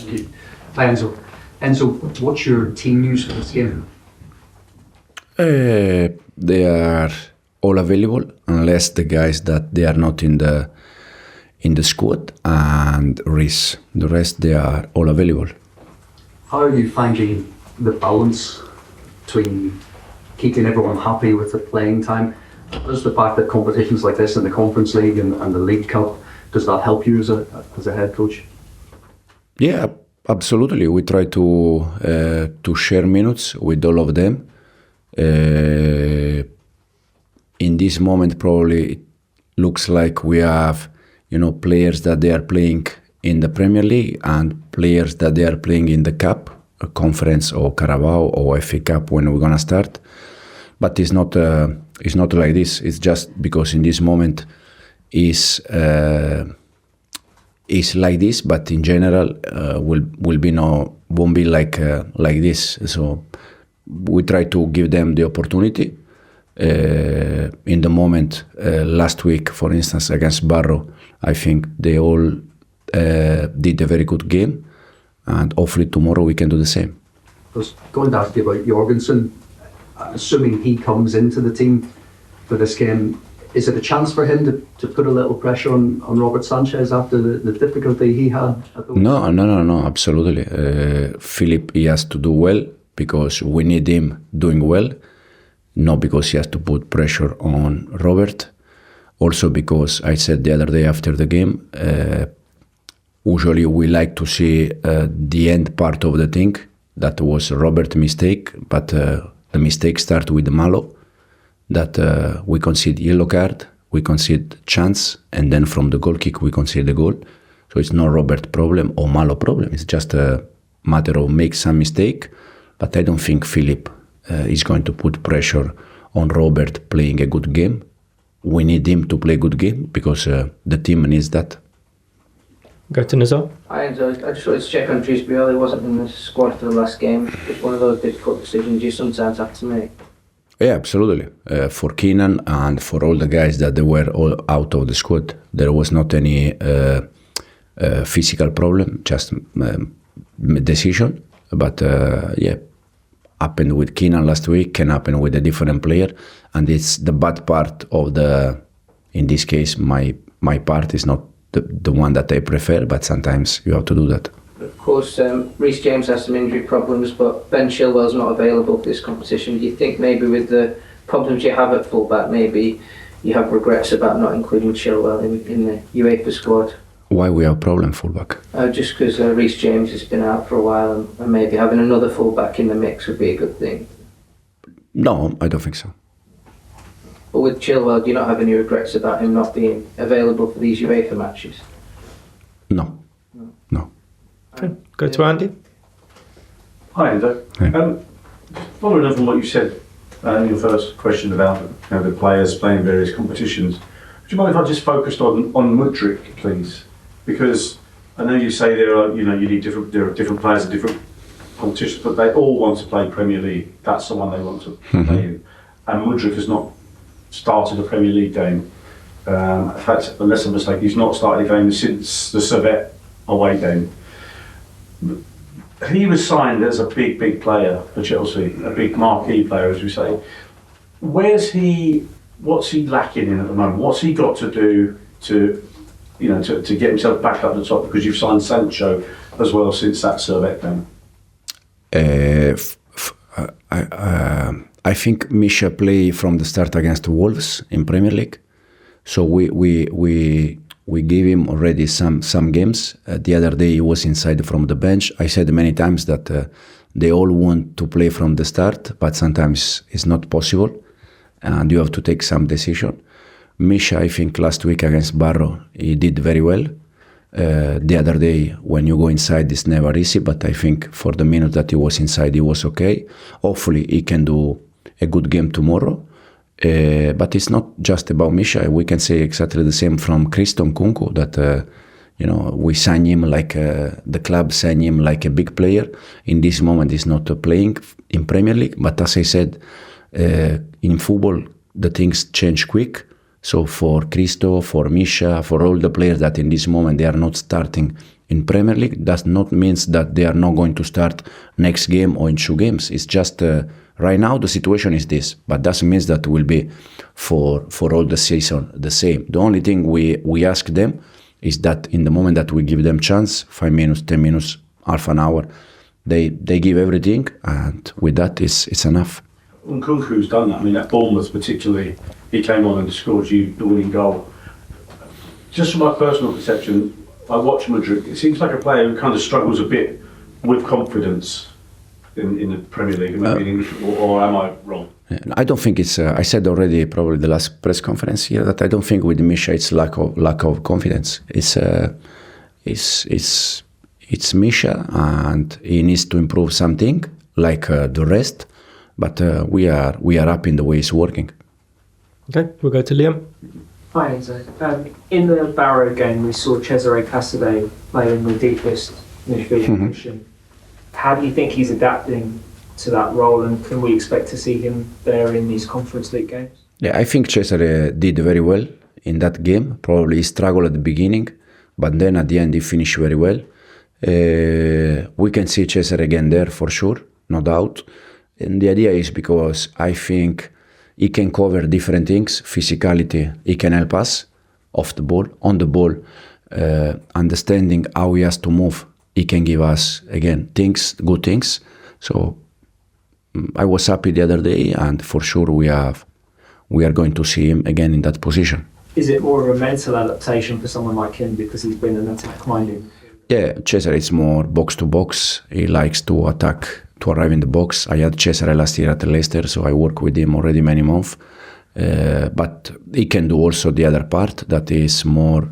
Thank you. Hi, Enzo. Enzo, what's your team news for this game? They are all available, unless the guys that they are not in the squad and Reece. The rest, they are all available. How are you finding the balance between keeping everyone happy with the playing time? Does the fact that competitions like this in the Conference League and the League Cup, does that help you as a head coach? Yeah, absolutely. We try to share minutes with all of them. In this moment, probably it looks like we have, players that they are playing in the Premier League and players that they are playing in the Cup, a Conference or Carabao or FA Cup when we're gonna start. But it's not like this. It's just because in this moment is like this. But in general, won't be like this. So we try to give them the opportunity. In the moment, last week, for instance, against Barrow, I think they all did a very good game, and hopefully tomorrow we can do the same. I was going to ask you about Jorgensen. Assuming he comes into the team for this game, is it a chance for him to put a little pressure on Robert Sanchez after the difficulty he had? No, absolutely. Philip, he has to do well because we need him doing well, not because he has to put pressure on Robert. Also because I said the other day after the game, usually we like to see the end part of the thing. That was Robert's mistake, but the mistake starts with Malo, that we concede yellow card, we concede chance, and then from the goal kick we concede the goal. So it's not Robert's problem or Malo problem. It's just a matter of make some mistake. But I don't think Philip is going to put pressure on Robert playing a good game. We need him to play a good game because the team needs that. Go to Nizar. Hi, Enzo. I just wanted to check on Dewsbury Hall. He wasn't in the squad for the last game. It's one of those difficult decisions you sometimes have to make. Yeah, absolutely. For Keenan and for all the guys that they were all out of the squad, there was not any physical problem, just decision. But happened with Keenan last week, can happen with a different player, and it's the bad part of in this case, my part is not the one that I prefer, but sometimes you have to do that. Of course, Reece James has some injury problems, but Ben Chilwell's not available for this competition. Do you think maybe with the problems you have at fullback, maybe you have regrets about not including Chilwell in the UEFA squad? Why we have problem fullback? Just because Reece James has been out for a while, and maybe having another fullback in the mix would be a good thing. No, I don't think so. But with Chilwell, do you not have any regrets about him not being available for these UEFA matches? No. Okay. Go to Andy. Hi, Enzo. Hey. Following up on what you said in your first question about the players playing various competitions, would you mind if I just focused on Mudryk, please? Because I know you say there are different players in different competitions, but they all want to play Premier League. That's the one they want to play in. And Mudryk has not started a Premier League game. In fact, unless I'm mistaken, he's not started a game since the Servette away game. He was signed as a big player for Chelsea, a big marquee player, as we say. What's he lacking in at the moment? What's he got to do to get himself back up the top? Because you've signed Sancho as well since that Servette game. I think Misha played from the start against Wolves in Premier League, so we gave him already some games. The other day he was inside from the bench. I said many times that they all want to play from the start, but sometimes it's not possible, and you have to take some decision. Misha, I think last week against Barrow, he did very well. The other day, when you go inside, it's never easy, but I think for the minute that he was inside, he was okay. Hopefully, he can do a good game tomorrow. But it's not just about Misha. We can say exactly the same from Christon Kunku, that we sign him like the club signed him like a big player. In this moment, he's not playing in Premier League. But as I said, in football, the things change quick. So for Christo, for Misha, for all the players that in this moment they are not starting in Premier League does not mean that they are not going to start next game or in 2 games. It's just right now the situation is this, but doesn't mean that will be for all the season the same. The only thing we ask them is that in the moment that we give them chance, 5 minutes, 10 minutes, half an hour, they give everything, and with that it's enough. Nkunku's done that. I mean, at Bournemouth particularly, he came on and scored you the winning goal. Just from my personal perception, I watch Mudryk. It seems like a player who kind of struggles a bit with confidence in the Premier League, maybe or am I wrong? I don't think it's. I said already, probably the last press conference here, that I don't think with Misha it's lack of confidence. It's Misha, and he needs to improve something like the rest. But we are happy in the way it's working. Okay, we'll go to Liam. Hi Enzo. In the Barrow game, we saw Cesare Casadei playing the deepest midfield position. How do you think he's adapting to that role, and can we expect to see him there in these Conference League games? Yeah, I think Cesare did very well in that game. Probably he struggled at the beginning, but then at the end he finished very well. We can see Cesare again there for sure, no doubt. And the idea is because I think he can cover different things. Physicality, he can help us off the ball, on the ball, understanding how he has to move. He can give us, again, things, good things. So I was happy the other day, and for sure we are going to see him again in that position. Is it more of a mental adaptation for someone like him because he's been an attack-minded? Yeah, Cesare is more box-to-box. He likes to attack, to arrive in the box. I had Cesare last year at Leicester, so I work with him already many months. But he can do also the other part, that is more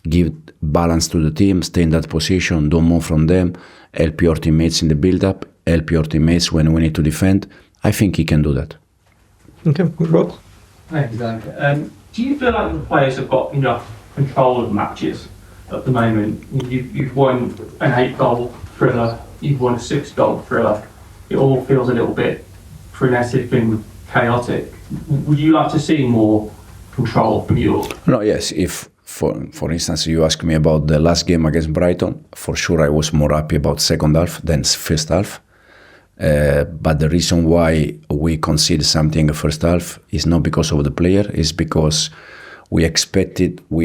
give balance to the team, stay in that position, don't move from them, help your teammates in the build-up, help your teammates when we need to defend. I think he can do that. Okay, Rob. Thanks, Zach. Do you feel like the players have got enough control of matches at the moment? You've won an 8-goal thriller, you've won a 6-goal thriller. It all feels a little bit frenetic and chaotic. Would you like to see more control from you? No, yes. If, for instance, you ask me about the last game against Brighton, for sure I was more happy about second half than first half. But the reason why we concede something in the first half is not because of the player, it's because we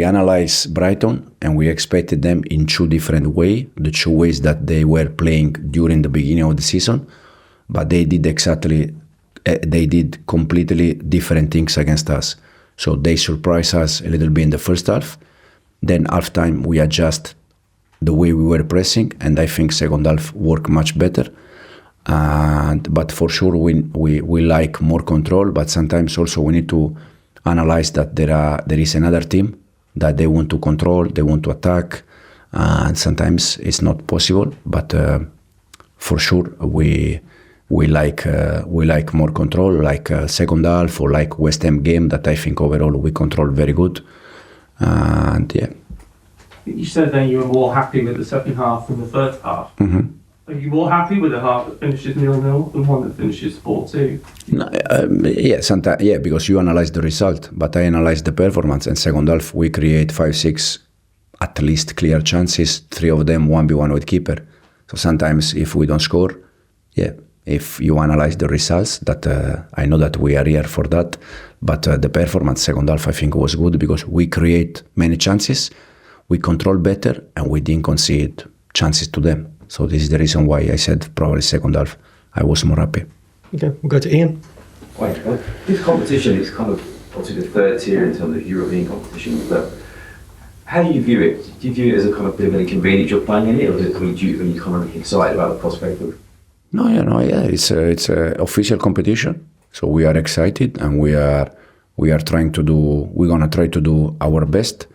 analyzed Brighton and we expected them in 2 different ways, the 2 ways that they were playing during the beginning of the season, but they did completely different things against us. So they surprised us a little bit in the first half. Then half time we adjust the way we were pressing, and I think second half worked much better. But for sure we like more control, but sometimes also we need to analyze that there is another team that they want to control, they want to attack, and sometimes it's not possible. But for sure we like more control, like second half or like West Ham game that I think overall we control very good. And yeah. You said then you were more happy with the second half than the first half. Mm-hmm. Are you more happy with the half that finishes 0-0 than one that finishes 4-2? No, yeah, sometimes, yeah, because you analyze the result, but I analyze the performance. And second half, we create 5-6 at least clear chances, 3 of them 1v1 with keeper. So sometimes if we don't score, yeah, if you analyze the results, that I know that we are here for that, but the performance second half I think was good because we create many chances, we control better, and we didn't concede chances to them. So this is the reason why I said probably second half I was more happy. Okay, we'll go to Ian. Right. This competition is kind of obviously the third tier in terms of European competition, but how do you view it? Do you view it as a kind of bit of an inconvenience you're playing in it, or is it really due when you're kind of excited about the prospect of? No, it's a official competition, so we are excited and we're gonna try to do our best.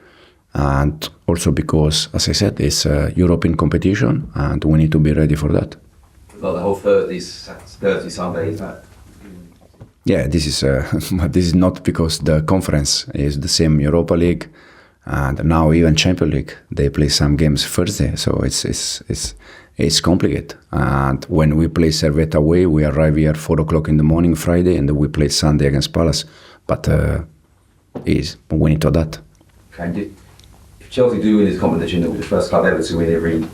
And also because, as I said, it's a European competition and we need to be ready for that. Well, the whole Thursday, Sunday, is that? Yeah, this is not because the conference is the same Europa League, and now even Champions League, they play some games Thursday, so it's complicated. And when we play Servette away, we arrive here 4 o'clock in the morning Friday, and then we play Sunday against Palace. But we need to adapt. Okay, Chelsea do win this competition, it'll be the first club ever to win every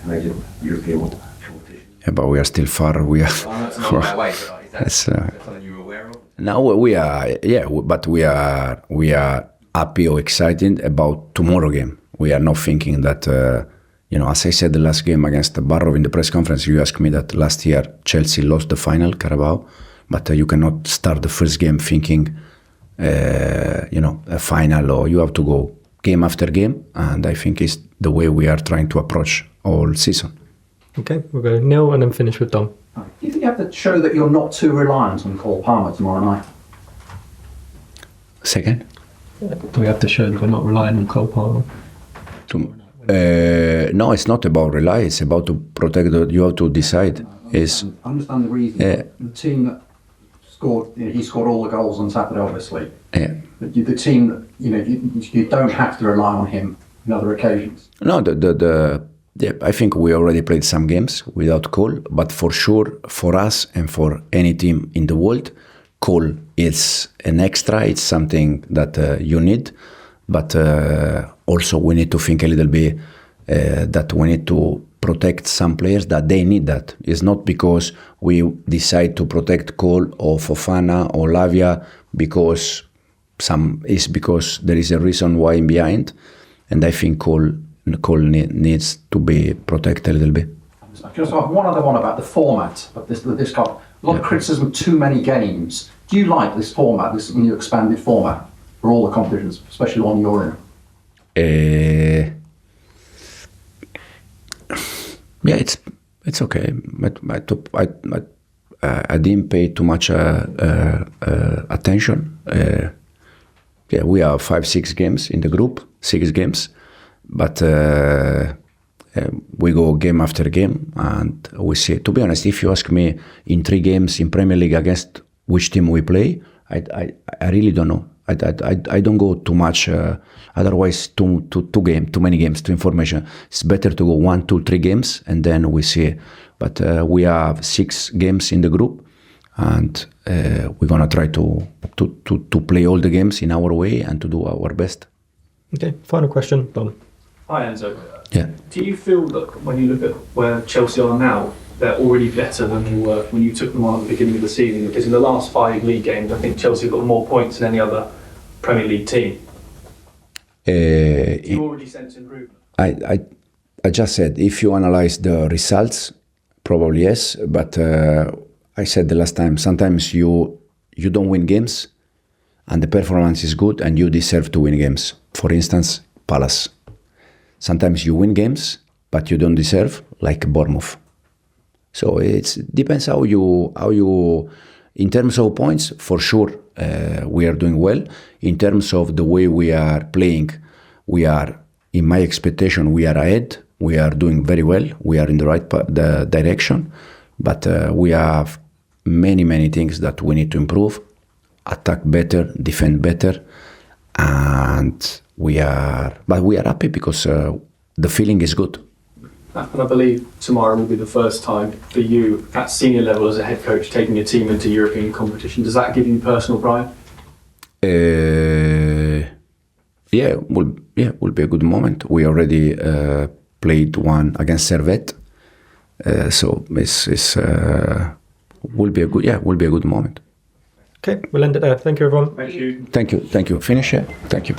major European competition. Yeah, but we are still far. We are. I know it's not that way, but is That's, that something you were aware of? Now we are, yeah, but we are happy or excited about tomorrow game. We are not thinking that, as I said, the last game against Barrow in the press conference, you asked me that last year Chelsea lost the final, Carabao, but you cannot start the first game thinking, a final, or you have to go game after game, and I think it's the way we are trying to approach all season. Okay, we'll go Neil and then finish with Dom. Do you think you have to show that you're not too reliant on Cole Palmer tomorrow night? Second? Do we have to show that we're not relying on Cole Palmer? No, it's not about rely. It's about to protect. You have to decide. I understand the reason. The team that scored, he scored all the goals on Saturday, obviously. Yeah. But the team, you don't have to rely on him on other occasions. No, I think we already played some games without Cole, but for sure, for us and for any team in the world, Cole is an extra. It's something that you need, but also we need to think a little bit that we need to protect some players that they need that. It's not because we decide to protect Cole or Fofana or Lavia because because there is a reason why behind, and I think Cole needs to be protected a little bit. Just one other one about the format of this cup. A lot of criticism of too many games. Do you like this format, this new expanded format for all the competitions, especially the one you're in? Yeah, it's okay. I didn't pay too much attention. Yeah, we have 5-6 games in the group, 6 games, but we go game after game and we see. To be honest, if you ask me in 3 games in Premier League against which team we play, I really don't know. I don't go too much. Otherwise, too many games, too information. It's better to go 1, 2, 3 games and then we see. But we have 6 games in the group, and we're gonna try to play all the games in our way and to do our best. Okay, final question, Dom. Hi Enzo. Yeah. Do you feel that when you look at where Chelsea are now, they're already better than they were when you took them on at the beginning of the season? Because in the last 5 league games, I think Chelsea have got more points than any other Premier League team. Do you already sense improvement? I just said, if you analyze the results, probably yes, but I said the last time, sometimes you don't win games and the performance is good and you deserve to win games. For instance, Palace. Sometimes you win games, but you don't deserve, like Bournemouth. So it depends how you, in terms of points, for sure, we are doing well. In terms of the way we are playing, we are, in my expectation, we are ahead. We are doing very well. We are in the right the direction, but we have many things that we need to improve. Attack better, defend better, and we are happy because the feeling is good. And I believe tomorrow will be the first time for you at senior level as a head coach taking your team into European competition. Does that give you personal pride? Yeah, will be a good moment. We already played one against Servette, so it's will be a good moment. Okay, we'll end it there. Thank you, everyone. Thank you. Finish it. Thank you.